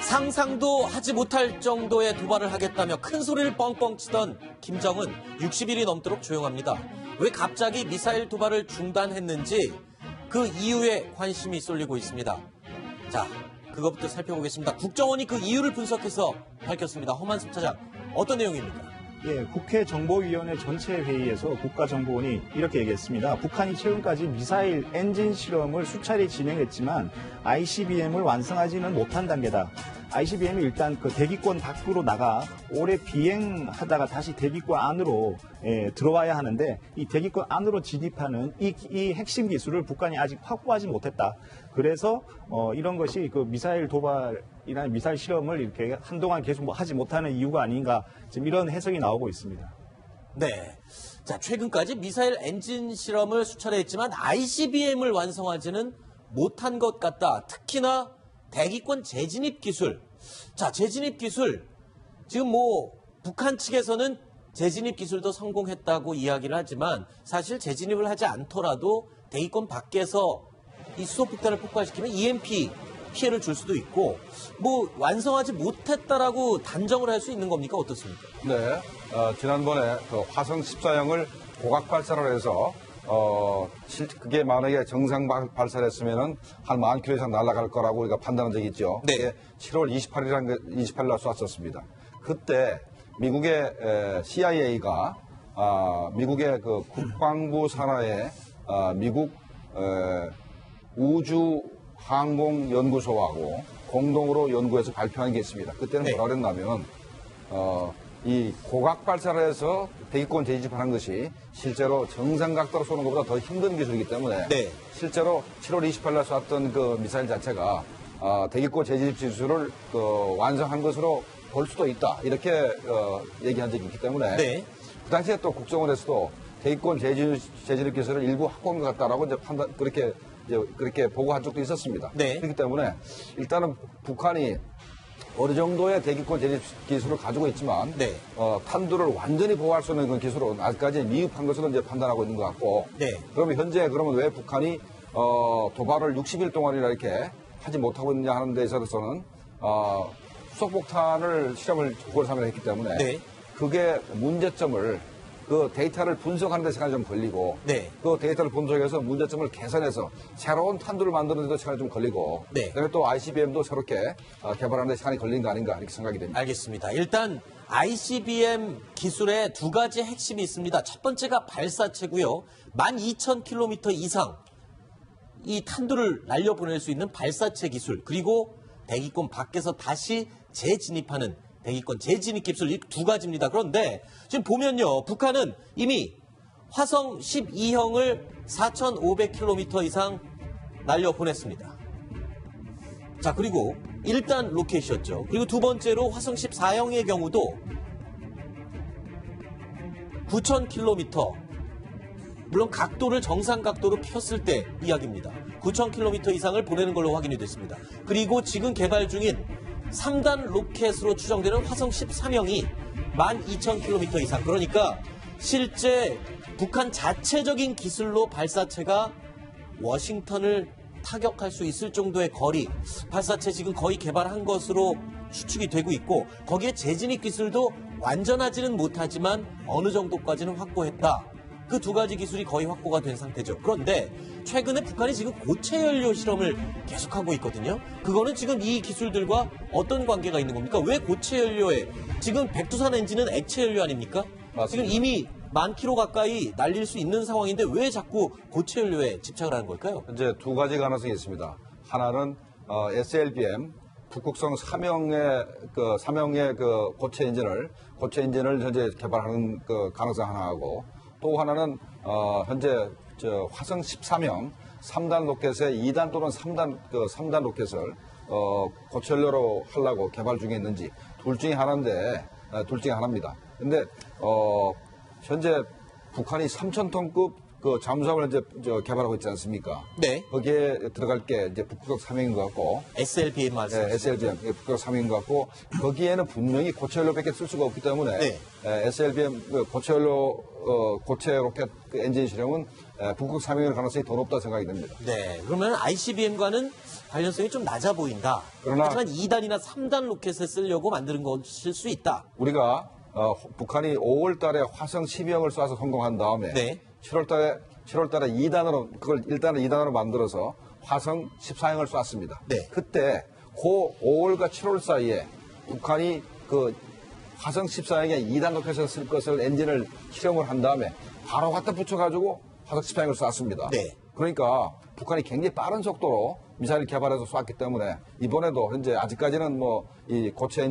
상상도 하지 못할 정도의 도발을 하겠다며 큰 소리를 뻥뻥 치던 김정은 60일이 넘도록 조용합니다. 왜 갑자기 미사일 도발을 중단했는지 그 이유에 관심이 쏠리고 있습니다. 자, 그것부터 살펴보겠습니다. 국정원이 그 이유를 분석해서 밝혔습니다. 허만숙 차장, 어떤 내용입니까? 예, 국회 정보위원회 전체 회의에서 국가정보원이 이렇게 얘기했습니다. 북한이 최근까지 미사일 엔진 실험을 수차례 진행했지만 ICBM을 완성하지는 못한 단계다. ICBM이 일단 그 대기권 밖으로 나가 오래 비행하다가 다시 대기권 안으로 들어와야 하는데 이 대기권 안으로 진입하는 이 핵심 기술을 북한이 아직 확보하지 못했다. 그래서 이런 것이 그 미사일 도발이나 미사일 실험을 이렇게 한동안 계속 하지 못하는 이유가 아닌가 지금 이런 해석이 나오고 있습니다. 네. 자, 최근까지 미사일 엔진 실험을 수차례 했지만 ICBM을 완성하지는 못한 것 같다. 특히나 대기권 재진입 기술. 자, 재진입 기술. 지금 북한 측에서는 재진입 기술도 성공했다고 이야기를 하지만 사실 재진입을 하지 않더라도 대기권 밖에서 이 수소폭탄을 폭발시키면 EMP 피해를 줄 수도 있고 완성하지 못했다라고 단정을 할 수 있는 겁니까? 어떻습니까? 네. 지난번에 그 화성 14형을 고각 발사를 해서 그게 만약에 정상 발사를 했으면은 한 10,000km 이상 날아갈 거라고 우리가 판단한 적이 있죠. 네. 7월 28일 날 쐈었습니다. 그때 미국의 CIA가 미국의 그 국방부 산하에 미국 우주항공연구소하고 공동으로 연구해서 발표한 게 있습니다. 그때는 뭐라 그랬냐면 이 고각 발사를 해서 대기권 재진입하는 것이 실제로 정상 각도로 쏘는 것보다 더 힘든 기술이기 때문에 실제로 7월 28일 날 쐈던 그 미사일 자체가 대기권 재진입 기술을 완성한 것으로 볼 수도 있다. 이렇게 얘기한 적이 있기 때문에 그 당시에 또 국정원에서도 대기권 재진입 기술을 일부 확보한 것 같다라고 이제 그렇게 보고한 적도 있었습니다. 그렇기 때문에 일단은 북한이 어느 정도의 대기권 재진입 기술을 가지고 있지만 탄두를 완전히 보호할 수 있는 그 기술은 아직까지 미흡한 것으로 이제 판단하고 있는 것 같고 그러면 현재 왜 북한이 도발을 60일 동안이나 이렇게 하지 못하고 있느냐 하는 데 있어서는 수소폭탄을 실험을 9월 3일에 했기 때문에 그게 문제점을 그 데이터를 분석하는 데 시간이 좀 걸리고 그 데이터를 분석해서 문제점을 개선해서 새로운 탄두를 만드는 데도 시간이 좀 걸리고 그다음에 또 ICBM도 새롭게 개발하는 데 시간이 걸린 거 아닌가 이렇게 생각이 됩니다. 알겠습니다. 일단 ICBM 기술에 두 가지 핵심이 있습니다. 첫 번째가 발사체고요. 12,000km 이상 이 탄두를 날려보낼 수 있는 발사체 기술, 그리고 대기권 밖에서 다시 재진입하는 대기권 재진입 기술, 이 두 가지입니다. 그런데 지금 보면요, 북한은 이미 화성 12형을 4,500km 이상 날려보냈습니다. 자, 그리고 1단 로켓이었죠. 그리고 두 번째로 화성 14형의 경우도 9,000km, 물론 각도를 정상 각도로 폈을 때 이야기입니다. 9,000km 이상을 보내는 걸로 확인이 됐습니다. 그리고 지금 개발 중인 3단 로켓으로 추정되는 화성 13형이 12,000km 이상, 그러니까 실제 북한 자체적인 기술로 발사체가 워싱턴을 타격할 수 있을 정도의 거리, 발사체 지금 거의 개발한 것으로 추측이 되고 있고, 거기에 재진입 기술도 완전하지는 못하지만 어느 정도까지는 확보했다. 그 두 가지 기술이 거의 확보가 된 상태죠. 그런데 최근에 북한이 지금 고체 연료 실험을 계속하고 있거든요. 그거는 지금 이 기술들과 어떤 관계가 있는 겁니까? 왜 고체 연료에, 지금 백두산 엔진은 액체 연료 아닙니까? 맞습니다. 지금 이미 10,000km 가까이 날릴 수 있는 상황인데 왜 자꾸 고체 연료에 집착을 하는 걸까요? 이제 두 가지 가능성이 있습니다. 하나는 SLBM 북극성 3형의 그 고체 엔진을 현재 개발하는 그 가능성 하나하고, 또 하나는 현재 화성 13형 3단 로켓에 2단 또는 3단 로켓을 고체 연료로 하려고 개발 중에 있는지 둘 중에 하나입니다. 근데 현재 북한이 3,000톤급 그 잠수함을 이제 개발하고 있지 않습니까? 거기에 들어갈 게 이제 북극성 3형인 것 같고, SLBM 말씀하시죠? SLBM 북극성 3형인 것 같고, 거기에는 분명히 고체 연료밖에 쓸 수가 없기 때문에 SLBM 고체 로켓 엔진 실험은 북극 사명일 가능성이 더 높다 생각이 됩니다. 네, 그러면 ICBM과는 관련성이 좀 낮아 보인다. 그러나- 하지만 2단이나 3단 로켓을 쓰려고 만드는 것일 수 있다. 우리가 북한이 5월 달에 화성 12형을 쏴서 성공한 다음에 네. 7월 달에 2단으로 그걸 1단을 2단으로 만들어서 화성 14형을 쐈습니다. 네. 그때 그 5월과 7월 사이에 북한이 그 화성 14형에 2단 로켓을 쓸 것을 엔진을 실험을 한 다음에 바로 갖다 붙여가지고 화성 14형을 쐈습니다. 네. 그러니까 북한이 굉장히 빠른 속도로 미사일 개발해서 쐈기 때문에 이번에도 현재 아직까지는 뭐 이 고체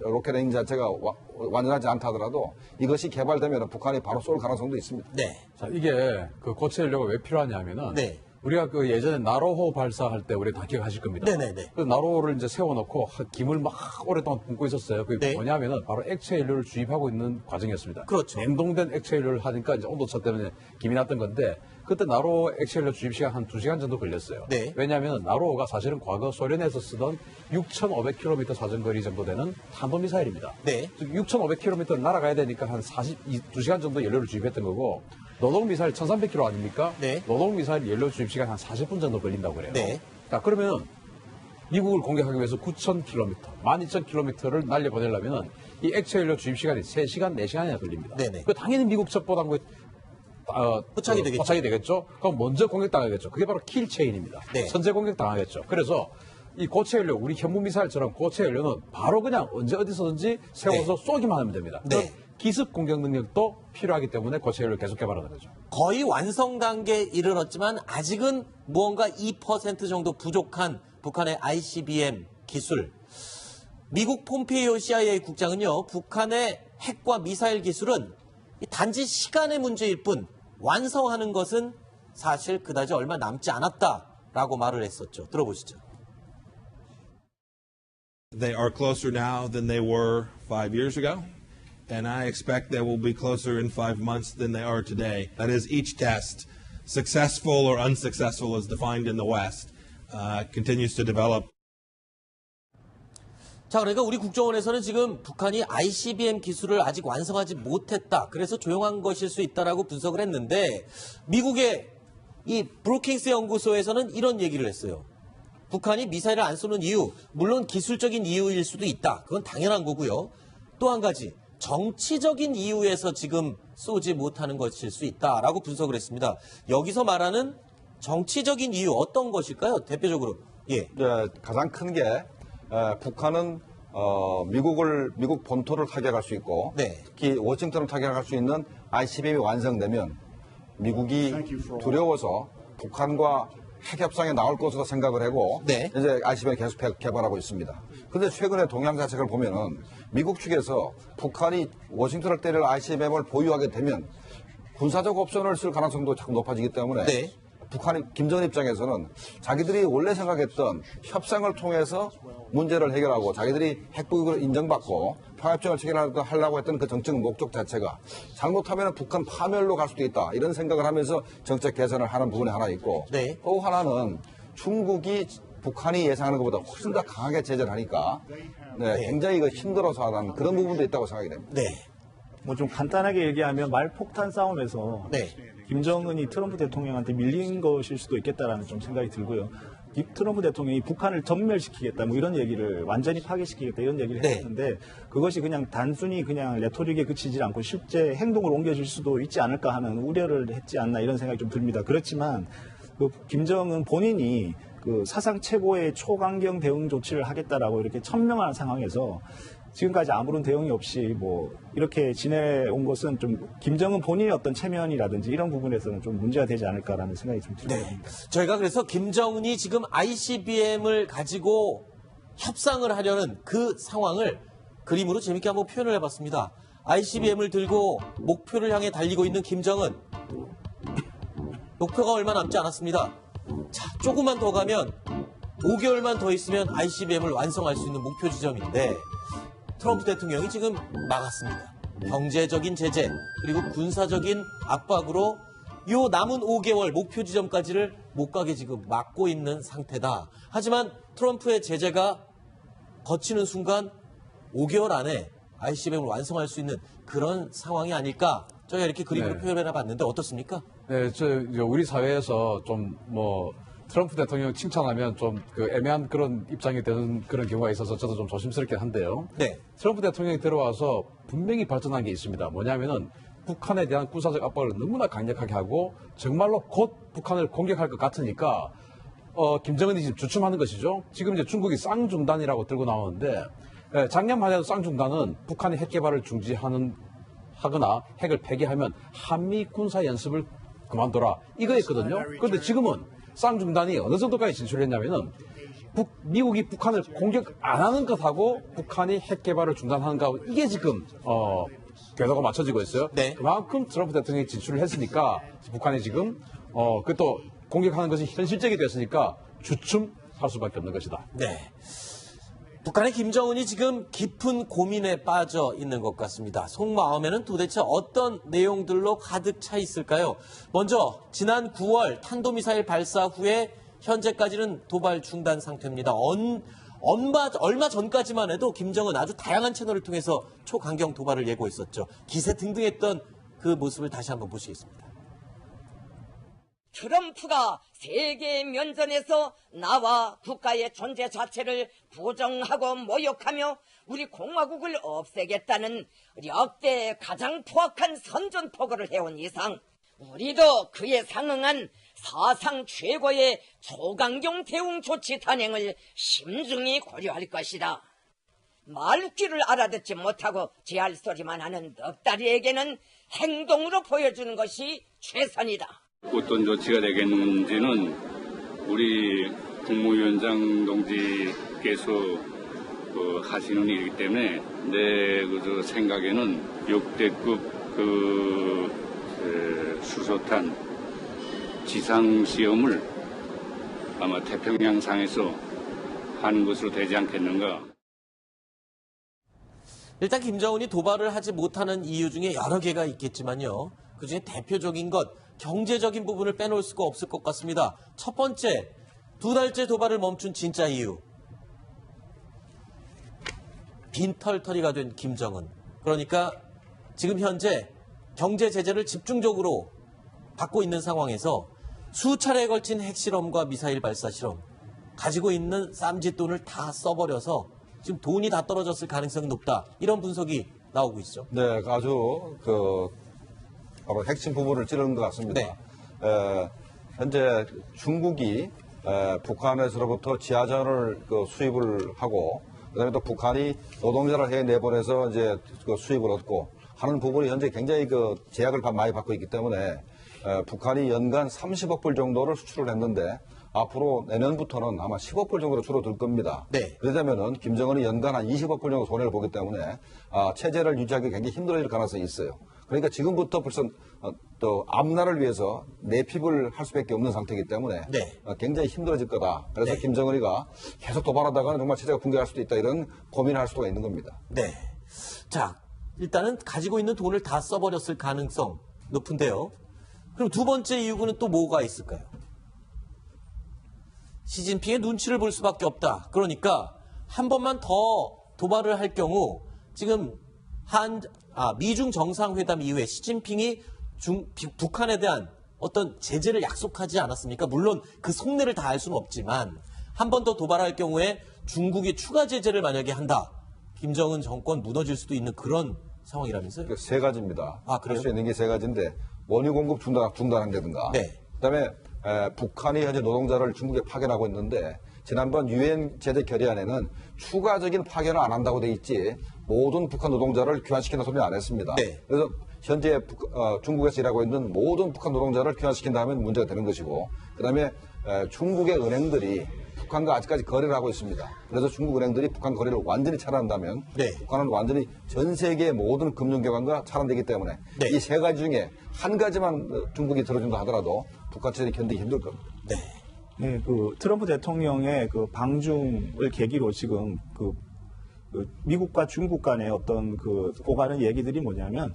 로켓 엔진 자체가 완전하지 않다 하더라도 이것이 개발되면 북한이 바로 쏠 가능성도 있습니다. 네. 자, 이게 그 고체 연료가 왜 필요하냐면은 네. 우리가 그 예전에 나로호 발사할 때 우리 다 기억하실 겁니다. 네네네. 그 나로호를 이제 세워놓고 김을 막 오랫동안 뿜고 있었어요. 그게 네. 뭐냐면은 바로 액체 연료를 주입하고 있는 과정이었습니다. 그렇죠. 냉동된 액체 연료를 하니까 이제 온도차 때문에 김이 났던 건데 그때 나로호 액체 연료 주입 시간 한 2시간 정도 걸렸어요. 네. 왜냐하면 나로호가 사실은 과거 소련에서 쓰던 6,500km 사정거리 정도 되는 탄도미사일입니다. 네. 6,500km를 날아가야 되니까 한 2시간 정도 연료를 주입했던 거고 노동미사일 1,300km 아닙니까? 네. 노동미사일 연료 주입 시간 한 40분 정도 걸린다고 그래요. 네. 자, 그러면 미국을 공격하기 위해서 9,000km, 12,000km를 날려보내려면 이 액체 연료 주입 시간이 3시간, 4시간이나 걸립니다. 네네. 그 당연히 미국 첩보당 포착이 되겠죠. 포착이 되겠죠. 그럼 먼저 공격당하겠죠. 그게 바로 킬체인입니다. 네. 선제 공격당하겠죠. 그래서 이 고체 연료, 우리 현무 미사일처럼 고체 연료는 바로 그냥 언제 어디서든지 세워서 쏘기만 하면 됩니다. 네. 그럼 기습 공격 능력도 필요하기 때문에 고체 연료를 계속 개발하는 거죠. 거의 완성 단계에 이르렀지만 아직은 무언가 2% 정도 부족한 북한의 ICBM 기술. 미국 폼페이오 CIA 국장은요, 북한의 핵과 미사일 기술은 단지 시간의 문제일 뿐 완성하는 것은 사실 그다지 얼마 남지 않았다라고 말을 했었죠. 들어보시죠. They are closer now than they were 5 years ago, and I expect they will be closer in 5 months than they are today. That is, each test, successful or unsuccessful as defined in the West, continues to develop. 자, 그러니까 우리 국정원에서는 지금 북한이 ICBM 기술을 아직 완성하지 못했다. 그래서 조용한 것일 수 있다라고 분석을 했는데 미국의 이 브루킹스 연구소에서는 이런 얘기를 했어요. 북한이 미사일을 안 쏘는 이유, 물론 기술적인 이유일 수도 있다. 그건 당연한 거고요. 또 한 가지, 정치적인 이유에서 지금 쏘지 못하는 것일 수 있다라고 분석을 했습니다. 여기서 말하는 정치적인 이유 어떤 것일까요? 대표적으로. 예. 가장 큰 게 북한은 미국 본토를 타격할 수 있고 네. 특히 워싱턴을 타격할 수 있는 ICBM이 완성되면 미국이 두려워서 북한과 핵 협상에 나올 것으로 생각을 하고 네. 이제 ICBM 계속 개발하고 있습니다. 그런데 최근에 동향 자체를 보면은 미국 측에서 북한이 워싱턴을 때릴 ICBM을 보유하게 되면 군사적 옵션을 쓸 가능성도 자꾸 높아지기 때문에 네. 북한이 김정은 입장에서는 자기들이 원래 생각했던 협상을 통해서 문제를 해결하고 자기들이 핵보유를 인정받고 평화협정을 체결하려고 했던 그 정책 목적 자체가 잘못하면 북한 파멸로 갈 수도 있다 이런 생각을 하면서 정책 개선을 하는 부분이 하나 있고 네. 또 하나는 중국이 북한이 예상하는 것보다 훨씬 더 강하게 제재를 하니까 굉장히 힘들어서 하는 그런 부분도 있다고 생각이 됩니다. 네. 뭐 좀 간단하게 얘기하면 말폭탄 싸움에서 네. 김정은이 트럼프 대통령한테 밀린 것일 수도 있겠다라는 좀 생각이 들고요. 이 트럼프 대통령이 북한을 전멸시키겠다, 뭐 이런 얘기를 완전히 파괴시키겠다 이런 얘기를 네. 했는데 그것이 그냥 단순히 그냥 레토릭에 그치지 않고 실제 행동으로 옮겨질 수도 있지 않을까 하는 우려를 했지 않나 이런 생각이 좀 듭니다. 그렇지만 그 김정은 본인이 그 사상 최고의 초강경 대응 조치를 하겠다라고 이렇게 천명한 상황에서 지금까지 아무런 대응이 없이 뭐 이렇게 지내온 것은 좀 김정은 본인의 어떤 체면이라든지 이런 부분에서는 좀 문제가 되지 않을까라는 생각이 좀 듭니다. 네. 저희가 그래서 김정은이 지금 ICBM을 가지고 협상을 하려는 그 상황을 그림으로 재밌게 한번 표현을 해봤습니다. ICBM을 들고 목표를 향해 달리고 있는 김정은. 목표가 얼마 남지 않았습니다. 자, 조금만 더 가면 5개월만 더 있으면 ICBM을 완성할 수 있는 목표 지점인데 트럼프 대통령이 지금 막았습니다. 경제적인 제재 그리고 군사적인 압박으로 요 남은 5개월 목표 지점까지를 못 가게 지금 막고 있는 상태다. 하지만 트럼프의 제재가 거치는 순간 5개월 안에 ICBM을 완성할 수 있는 그런 상황이 아닐까 저희가 이렇게 그림으로 네. 표현해 봤는데 어떻습니까? 네, 우리 사회에서 좀 트럼프 대통령 칭찬하면 좀 그 애매한 그런 입장이 되는 그런 경우가 있어서 저도 좀 조심스럽긴 한데요. 네. 트럼프 대통령이 들어와서 분명히 발전한 게 있습니다. 뭐냐면은 북한에 대한 군사적 압박을 너무나 강력하게 하고 정말로 곧 북한을 공격할 것 같으니까 김정은이 지금 주춤하는 것이죠. 지금 이제 중국이 쌍중단이라고 들고 나오는데 작년만 해도 쌍중단은 북한의 핵 개발을 하거나 핵을 폐기하면 한미 군사 연습을 그만둬라 이거였거든요. 그런데 지금은 쌍중단이 어느 정도까지 진출했냐면은 미국이 북한을 공격 안 하는 것하고 북한이 핵 개발을 중단하는 것하고 이게 지금 궤도가 맞춰지고 있어요. 네. 그만큼 트럼프 대통령이 진출을 했으니까 북한이 지금 그것도 공격하는 것이 현실적이 됐으니까 주춤할 수밖에 없는 것이다. 네. 북한의 김정은이 지금 깊은 고민에 빠져 있는 것 같습니다. 속마음에는 도대체 어떤 내용들로 가득 차 있을까요? 먼저 지난 9월 탄도미사일 발사 후에 현재까지는 도발 중단 상태입니다. 얼마 전까지만 해도 김정은 아주 다양한 채널을 통해서 초강경 도발을 예고했었죠. 기세 등등했던 그 모습을 다시 한번 보시겠습니다. 트럼프가 세계 면전에서 나와 국가의 존재 자체를 부정하고 모욕하며 우리 공화국을 없애겠다는 역대 가장 포악한 선전포고를 해온 이상 우리도 그에 상응한 사상 최고의 초강경 대응 조치 단행을 심중히 고려할 것이다. 말귀를 알아듣지 못하고 제할 소리만 하는 넉다리에게는 행동으로 보여주는 것이 최선이다. 어떤 조치가 되겠는지는 우리 국무위원장 동지께서 하시는 일이기 때문에 내 생각에는 역대급 수소탄 지상시험을 아마 태평양상에서 하는 것으로 되지 않겠는가. 일단 김정은이 도발을 하지 못하는 이유 중에 여러 개가 있겠지만요. 그중에 대표적인 것, 경제적인 부분을 빼놓을 수가 없을 것 같습니다. 첫 번째, 2달째 도발을 멈춘 진짜 이유. 빈털터리가 된 김정은. 그러니까 지금 현재 경제 제재를 집중적으로 받고 있는 상황에서 수차례에 걸친 핵실험과 미사일 발사 실험, 가지고 있는 쌈짓돈을 다 써버려서 지금 돈이 다 떨어졌을 가능성이 높다. 이런 분석이 나오고 있죠. 네, 아주 바로 핵심 부분을 찌르는 것 같습니다. 네. 현재 중국이 북한에서로부터 지하전을 수입을 하고 그다음에 또 북한이 노동자를 해외 내보내서 이제 수입을 얻고 하는 부분이 현재 굉장히 제약을 많이 받고 있기 때문에 북한이 연간 30억 불 정도를 수출을 했는데 앞으로 내년부터는 아마 10억 불 정도로 줄어들 겁니다. 네. 그러자면은 김정은이 연간 한 20억 불 정도 손해를 보기 때문에 체제를 유지하기 굉장히 힘들어질 가능성이 있어요. 그러니까 지금부터 벌써 또 앞날을 위해서 내핍을 할 수밖에 없는 상태이기 때문에 네. 굉장히 힘들어질 거다. 그래서 네. 김정은이가 계속 도발하다가는 정말 체제가 붕괴할 수도 있다. 이런 고민을 할 수가 있는 겁니다. 네. 자, 일단은 가지고 있는 돈을 다 써버렸을 가능성 높은데요. 그럼 두 번째 이유는 또 뭐가 있을까요? 시진핑의 눈치를 볼 수밖에 없다. 그러니까 한 번만 더 도발을 할 경우 지금 미중 정상회담 이후에 시진핑이 북한에 대한 어떤 제재를 약속하지 않았습니까? 물론 그 속내를 다 알 수는 없지만 한 번 더 도발할 경우에 중국이 추가 제재를 만약에 한다. 김정은 정권 무너질 수도 있는 그런 상황이라면서요? 세 가지입니다. 아, 그래요? 할 수 있는 게 세 가지인데 원유 공급 중단한다든가 네. 그다음에 북한이 현재 노동자를 중국에 파견하고 있는데 지난번 유엔 제재 결의안에는 추가적인 파견을 안 한다고 돼 있지 모든 북한 노동자를 귀환시킨다 소리 안 했습니다. 네. 그래서 현재 중국에서 일하고 있는 모든 북한 노동자를 귀환시킨다 하면 문제가 되는 것이고 그다음에 중국의 은행들이 북한과 아직까지 거래를 하고 있습니다. 그래서 중국 은행들이 북한 거래를 완전히 차단한다면 네. 북한은 완전히 전 세계의 모든 금융기관과 차단되기 때문에 네. 이 세 가지 중에 한 가지만 중국이 들어준다 하더라도 북한 체제를 견디기 힘들 겁니다. 네. 네, 트럼프 대통령의 방중을 계기로 지금 미국과 중국 간의 어떤 오가는 얘기들이 뭐냐면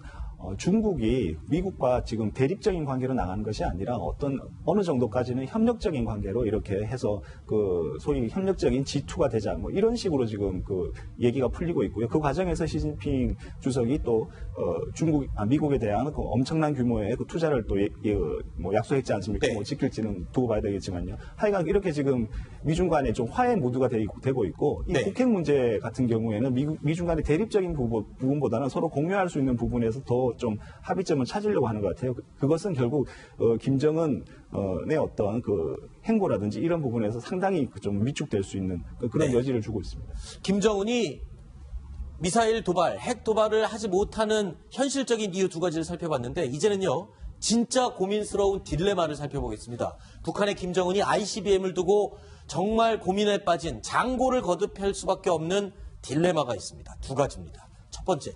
중국이 미국과 지금 대립적인 관계로 나가는 것이 아니라 어느 정도까지는 협력적인 관계로 이렇게 해서 그 소위 협력적인 G2가 되자 뭐 이런 식으로 지금 그 얘기가 풀리고 있고요. 그 과정에서 시진핑 주석이 또 미국에 대한 그 엄청난 규모의 그 투자를 또 뭐 약속했지 않습니까? 네. 뭐 지킬지는 두고 봐야 되겠지만요. 하여간 이렇게 지금 미중 간에 좀 화해 모드가 되고 있고 이 네. 북핵 문제 같은 경우에는 미중 간의 대립적인 부분보다는 서로 공유할 수 있는 부분에서 더 좀 합의점을 찾으려고 하는 것 같아요. 그것은 결국 김정은의 어떤 그 행보라든지 이런 부분에서 상당히 좀 위축될 수 있는 그런 네. 여지를 주고 있습니다. 김정은이 미사일 도발, 핵 도발을 하지 못하는 현실적인 이유 두 가지를 살펴봤는데 이제는요. 진짜 고민스러운 딜레마를 살펴보겠습니다. 북한의 김정은이 ICBM을 두고 정말 고민에 빠진 장고를 거듭할 수밖에 없는 딜레마가 있습니다. 두 가지입니다. 첫 번째,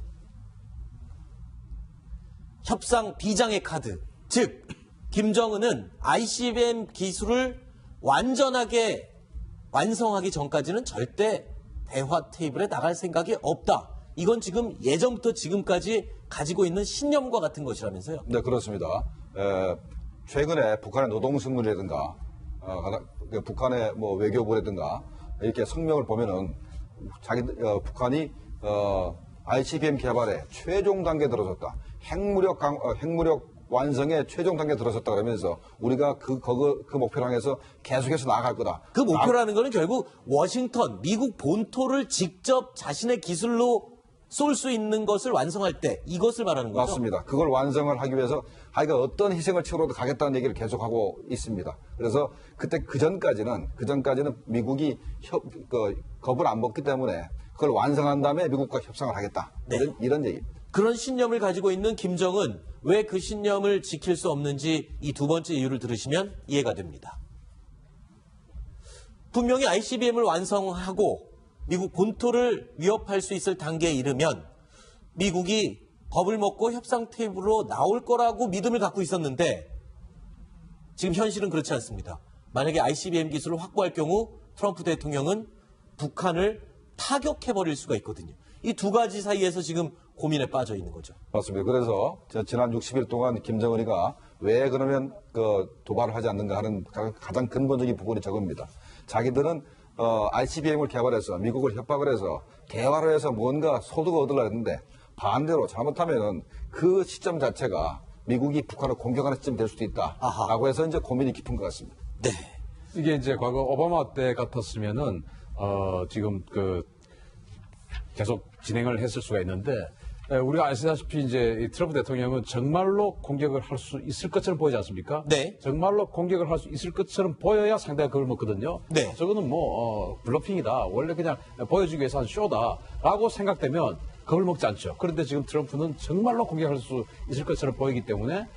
협상 비장의 카드. 즉, 김정은은 ICBM 기술을 완전하게 완성하기 전까지는 절대 대화 테이블에 나갈 생각이 없다. 이건 지금 예전부터 지금까지 가지고 있는 신념과 같은 것이라면서요. 네, 그렇습니다. 최근에 북한의 노동신문이라든가 북한의 뭐 외교부라든가 이렇게 성명을 보면은 북한이 ICBM 개발에 최종 단계에 들어섰다. 핵무력 완성에 최종 단계에 들어섰다 그러면서 우리가 그 목표를 향해서 계속해서 나아갈 거다. 그 목표라는 거는 결국 워싱턴, 미국 본토를 직접 자신의 기술로 쏠 수 있는 것을 완성할 때 이것을 말하는 거죠? 맞습니다. 그걸 완성을 하기 위해서 하여간 어떤 희생을 치러도 가겠다는 얘기를 계속하고 있습니다. 그래서 그 전까지는 미국이 겁을 안 먹기 때문에 그걸 완성한 다음에 미국과 협상을 하겠다. 네. 이런 얘기입니다. 그런 신념을 가지고 있는 김정은, 왜 그 신념을 지킬 수 없는지 이 두 번째 이유를 들으시면 이해가 됩니다. 분명히 ICBM을 완성하고 미국 본토를 위협할 수 있을 단계에 이르면 미국이 겁을 먹고 협상 테이블로 나올 거라고 믿음을 갖고 있었는데 지금 현실은 그렇지 않습니다. 만약에 ICBM 기술을 확보할 경우 트럼프 대통령은 북한을 타격해버릴 수가 있거든요. 이 두 가지 사이에서 지금 고민에 빠져 있는 거죠. 맞습니다. 그래서 지난 60일 동안 김정은이가 왜 그러면 도발을 하지 않는가 하는 가장 근본적인 부분이 저겁니다. 자기들은 ICBM을 개발해서 미국을 협박을 해서 개발을 해서 뭔가 소득을 얻으려 했는데 반대로 잘못하면은 그 시점 자체가 미국이 북한을 공격하는 시점이 될 수도 있다라고 해서 이제 고민이 깊은 것 같습니다. 네. 이게 이제 과거 오바마 때 같았으면은 지금 계속 진행을 했을 수가 있는데 우리가 아시다시피 이제 이 트럼프 대통령은 정말로 공격을 할 수 있을 것처럼 보이지 않습니까? 네. 정말로 공격을 할 수 있을 것처럼 보여야 상대가 그걸 먹거든요. 네. 저거는 블러핑이다. 원래 그냥 보여주기 위해서 한 쇼다라고 생각되면 그걸 먹지 않죠. 그런데 지금 트럼프는 정말로 공격할 수 있을 것처럼 보이기 때문에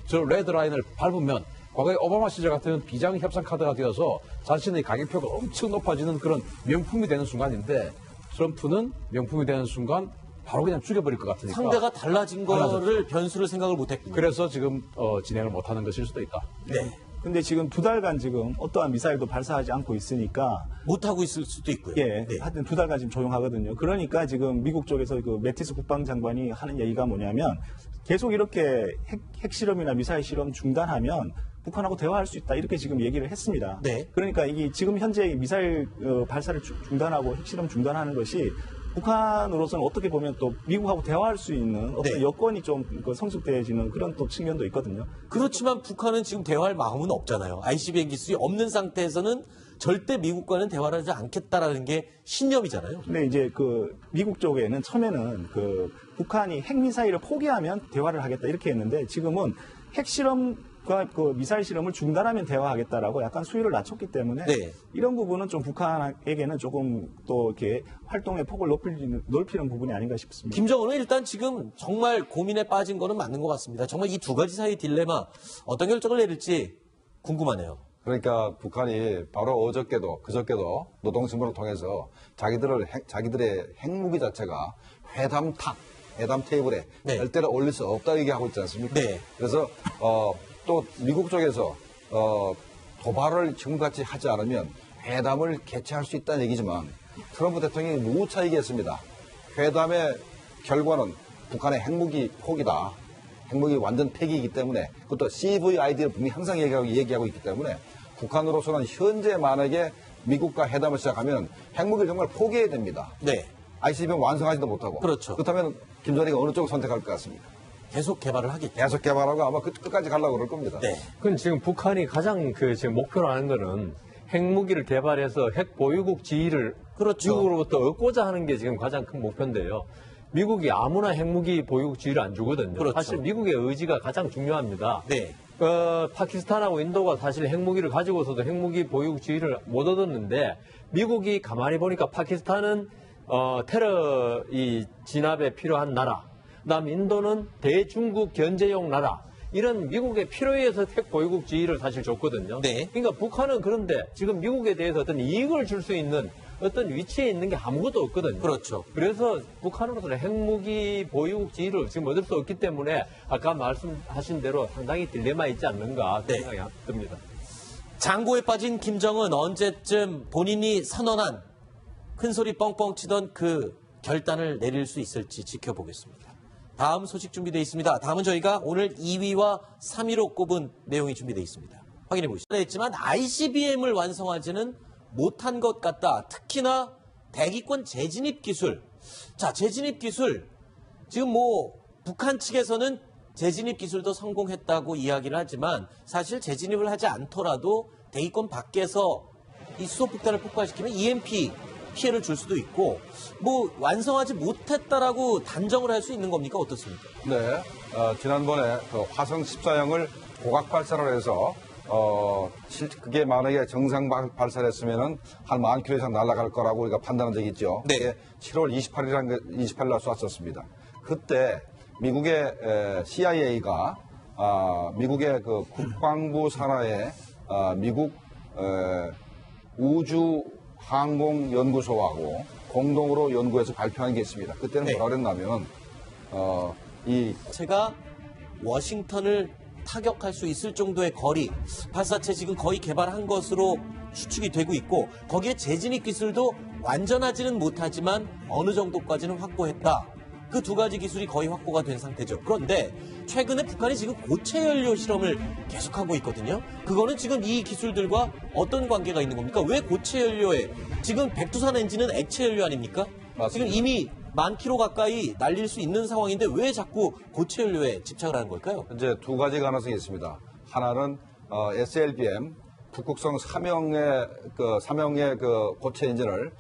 저 레드라인을 밟으면 과거에 오바마 시절 같은 비장 협상 카드가 되어서 자신의 가격표가 엄청 높아지는 그런 명품이 되는 순간인데 트럼프는 명품이 되는 순간 바로 그냥 죽여버릴 것 같으니까. 상대가 달라진 거를 변수를 생각을 못했군요. 그래서 지금 진행을 못하는 것일 수도 있다. 네. 근데 지금 2달간 지금 어떠한 미사일도 발사하지 않고 있으니까 못하고 있을 수도 있고요. 예, 네. 하여튼 2달간 지금 조용하거든요. 그러니까 지금 미국 쪽에서 그 매티스 국방장관이 하는 얘기가 뭐냐면 계속 이렇게 핵실험이나 미사일 실험 중단하면 북한하고 대화할 수 있다 이렇게 지금 얘기를 했습니다. 네. 그러니까 이게 지금 현재 미사일 발사를 중단하고 핵실험 중단하는 것이 북한으로서는 어떻게 보면 또 미국하고 대화할 수 있는 어떤 네. 여건이 좀 성숙돼지는 그런 또 측면도 있거든요. 그렇지만 북한은 지금 대화할 마음은 없잖아요. ICBM 기술이 없는 상태에서는 절대 미국과는 대화를 하지 않겠다라는 게 신념이잖아요. 근데 이제 그 미국 쪽에는 처음에는 그 북한이 핵미사일을 포기하면 대화를 하겠다 이렇게 했는데 지금은 핵실험과 그 미사일 실험을 중단하면 대화하겠다라고 약간 수위를 낮췄기 때문에 네. 이런 부분은 좀 북한에게는 조금 또 이렇게 활동의 폭을 넓히는 부분이 아닌가 싶습니다. 김정은은 일단 지금 정말 고민에 빠진 거는 맞는 것 같습니다. 정말 이 두 가지 사이 딜레마 어떤 결정을 내릴지 궁금하네요. 그러니까 북한이 바로 그저께도 노동신문을 통해서 자기들의 핵무기 자체가 회담 테이블에 네. 절대로 올릴 수 없다 얘기하고 있지 않습니까? 네. 그래서 또 미국 쪽에서 도발을 지금같이 하지 않으면 회담을 개최할 수 있다는 얘기지만 트럼프 대통령이 누차 얘기했습니다. 회담의 결과는 북한의 핵무기 포기다. 핵무기 완전 폐기이기 때문에 그것도 CVID를 분명히 항상 얘기하고 있기 때문에 북한으로서는 현재 만약에 미국과 회담을 시작하면 핵무기를 정말 포기해야 됩니다. 네. ICBM 완성하지도 못하고. 그렇죠. 그렇다면 김정은이가 어느 쪽을 선택할 것 같습니까? 계속 개발을 하겠죠. 계속 개발하고 아마 끝까지 가려고 그럴 겁니다. 네. 그건 지금 북한이 가장 지금 목표로 하는 거는 핵무기를 개발해서 핵 보유국 지위를 그렇죠. 미국으로부터 얻고자 하는 게 지금 가장 큰 목표인데요. 미국이 아무나 핵무기 보유국 지위를 안 주거든요. 그렇죠. 사실 미국의 의지가 가장 중요합니다. 네. 파키스탄하고 인도가 사실 핵무기를 가지고서도 핵무기 보유국 지위를 못 얻었는데 미국이 가만히 보니까 파키스탄은 테러 이 진압에 필요한 나라, 그다음 인도는 대중국 견제용 나라. 이런 미국의 필요에 의해서 핵 보유국 지위를 사실 줬거든요. 네. 그러니까 북한은 그런데 지금 미국에 대해서 어떤 이익을 줄 수 있는 어떤 위치에 있는 게 아무것도 없거든요. 그렇죠. 그래서 북한으로서는 핵무기 보유국 지위를 지금 얻을 수 없기 때문에 아까 말씀하신 대로 상당히 딜레마 있지 않는가 네. 생각이 듭니다. 장고에 빠진 김정은 언제쯤 본인이 선언한 큰소리 뻥뻥 치던 그 결단을 내릴 수 있을지 지켜보겠습니다. 다음 소식 준비되어 있습니다. 다음은 저희가 오늘 2위와 3위로 꼽은 내용이 준비되어 있습니다. 확인해 보시죠. 했지만 ICBM을 완성하지는 못한 것 같다. 특히나 대기권 재진입 기술. 자, 재진입 기술. 지금 북한 측에서는 재진입 기술도 성공했다고 이야기를 하지만 사실 재진입을 하지 않더라도 대기권 밖에서 이 수소폭탄을 폭발시키면 EMP 피해를 줄 수도 있고 완성하지 못했다라고 단정을 할 수 있는 겁니까? 어떻습니까? 네. 지난번에 그 화성 14형을 고각 발사를 해서 그게 만약에 정상 발사를 했으면은 한 10,000km 이상 날아갈 거라고 우리가 판단한 적이 있죠. 네. 그게 7월 28일 날 쐈었습니다. 그때 미국의 CIA가 미국의 그 국방부 산하에 미국 우주항공연구소하고 공동으로 연구해서 발표한 게 있습니다. 그때는 네. 뭐라 그랬냐면 제가 워싱턴을 타격할 수 있을 정도의 거리, 발사체 지금 거의 개발한 것으로 추측이 되고 있고 거기에 재진입 기술도 완전하지는 못하지만 어느 정도까지는 확보했다. 그 두 가지 기술이 거의 확보가 된 상태죠. 그런데 최근에 북한이 지금 고체 연료 실험을 계속하고 있거든요. 그거는 지금 이 기술들과 어떤 관계가 있는 겁니까? 왜 고체 연료에 지금 백두산 엔진은 액체 연료 아닙니까? 맞습니다. 지금 이미 10,000km 가까이 날릴 수 있는 상황인데 왜 자꾸 고체 연료에 집착을 하는 걸까요? 현재 두 가지 가능성이 있습니다. 하나는 SLBM 북극성 3형의 그 고체 엔진을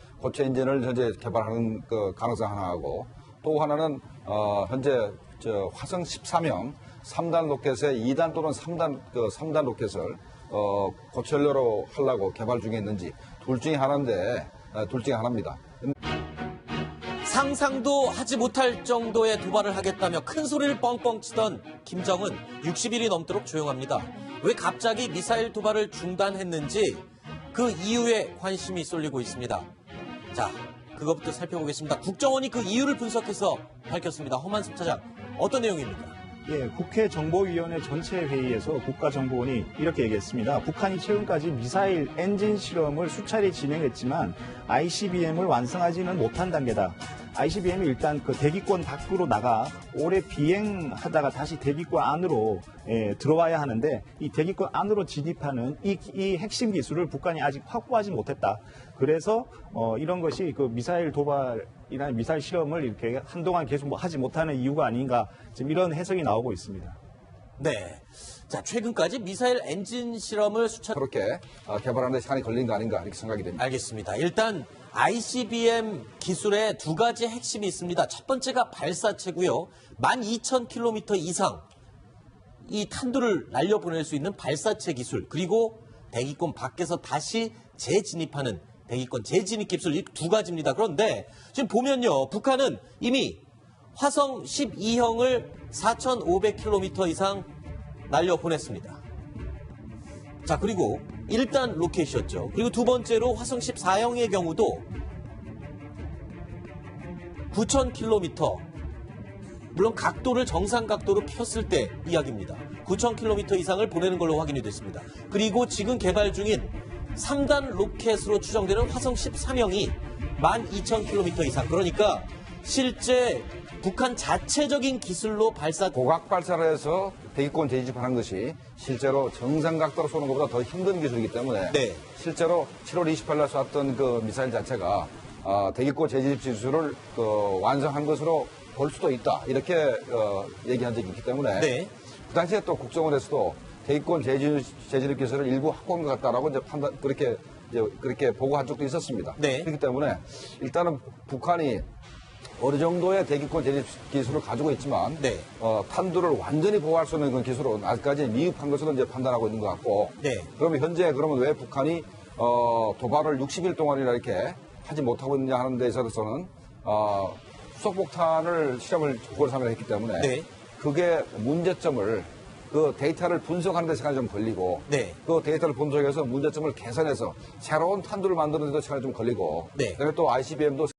현재 개발하는 그 가능성 하나하고 또 하나는 현재 화성 13형 3단 로켓의 2단 또는 3단 로켓을 고체 연료로 하려고 개발 중에 있는지 둘 중에 하나입니다. 상상도 하지 못할 정도의 도발을 하겠다며 큰 소리를 뻥뻥 치던 김정은 60일이 넘도록 조용합니다. 왜 갑자기 미사일 도발을 중단했는지 그 이유에 관심이 쏠리고 있습니다. 자, 그것부터 살펴보겠습니다. 국정원이 그 이유를 분석해서 밝혔습니다. 허만숙 차장, 어떤 내용입니까? 예, 국회 정보위원회 전체 회의에서 국가정보원이 이렇게 얘기했습니다. 북한이 최근까지 미사일 엔진 실험을 수차례 진행했지만 ICBM을 완성하지는 못한 단계다. ICBM이 일단 그 대기권 밖으로 나가 오래 비행하다가 다시 대기권 안으로 들어와야 하는데 이 대기권 안으로 진입하는 이 핵심 기술을 북한이 아직 확보하지 못했다. 그래서 이런 것이 그 미사일 도발이나 미사일 실험을 이렇게 한동안 계속 하지 못하는 이유가 아닌가 지금 이런 해석이 나오고 있습니다. 네. 자, 최근까지 미사일 엔진 실험을 그렇게 개발하는 데 시간이 걸린 거 아닌가 이렇게 생각이 됩니다. 알겠습니다. 일단 ICBM 기술에 두 가지 핵심이 있습니다. 첫 번째가 발사체고요. 12,000km 이상 이 탄두를 날려보낼 수 있는 발사체 기술, 그리고 대기권 밖에서 다시 재진입하는 대기권 재진입 기술, 이 두 가지입니다. 그런데 지금 보면요, 북한은 이미 화성 12형을 4,500km 이상 날려보냈습니다. 자, 그리고 1단 로켓이었죠. 그리고 두 번째로 화성 14형의 경우도 9,000km, 물론 각도를 정상 각도로 폈을 때 이야기입니다. 9,000km 이상을 보내는 걸로 확인이 됐습니다. 그리고 지금 개발 중인 3단 로켓으로 추정되는 화성 13형이 12,000km 이상, 그러니까 실제 북한 자체적인 기술로 발사 고각 발사를 해서 대기권 재집하는 것이 실제로 정상 각도로 쏘는 것보다 더 힘든 기술이기 때문에 네. 실제로 7월 28일 쐈던 그 미사일 자체가 대기권 재집 기술을 완성한 것으로 볼 수도 있다. 이렇게 얘기한 적이 있기 때문에 네. 그 당시에 또 국정원에서도 대기권 재진입 기술을 일부 확보한 것 같다라고 이제 그렇게 보고한 적도 있었습니다. 네. 그렇기 때문에 일단은 북한이 어느 정도의 대기권 재집 기술을 가지고 있지만 네. 탄두를 완전히 보호할 수 있는 그런 기술은 아직까지 미흡한 것으로 이제 판단하고 있는 것 같고 네. 그러면 현재 왜 북한이 도발을 60일 동안이나 이렇게 하지 못하고 있느냐 하는 데 있어서는 수소폭탄을 실험을 9월 3일에 했기 때문에 네. 그게 문제점을 그 데이터를 분석하는 데 시간이 좀 걸리고 네. 그 데이터를 분석해서 문제점을 개선해서 새로운 탄두를 만드는 데도 시간이 좀 걸리고 네. 그다음에 또 ICBM도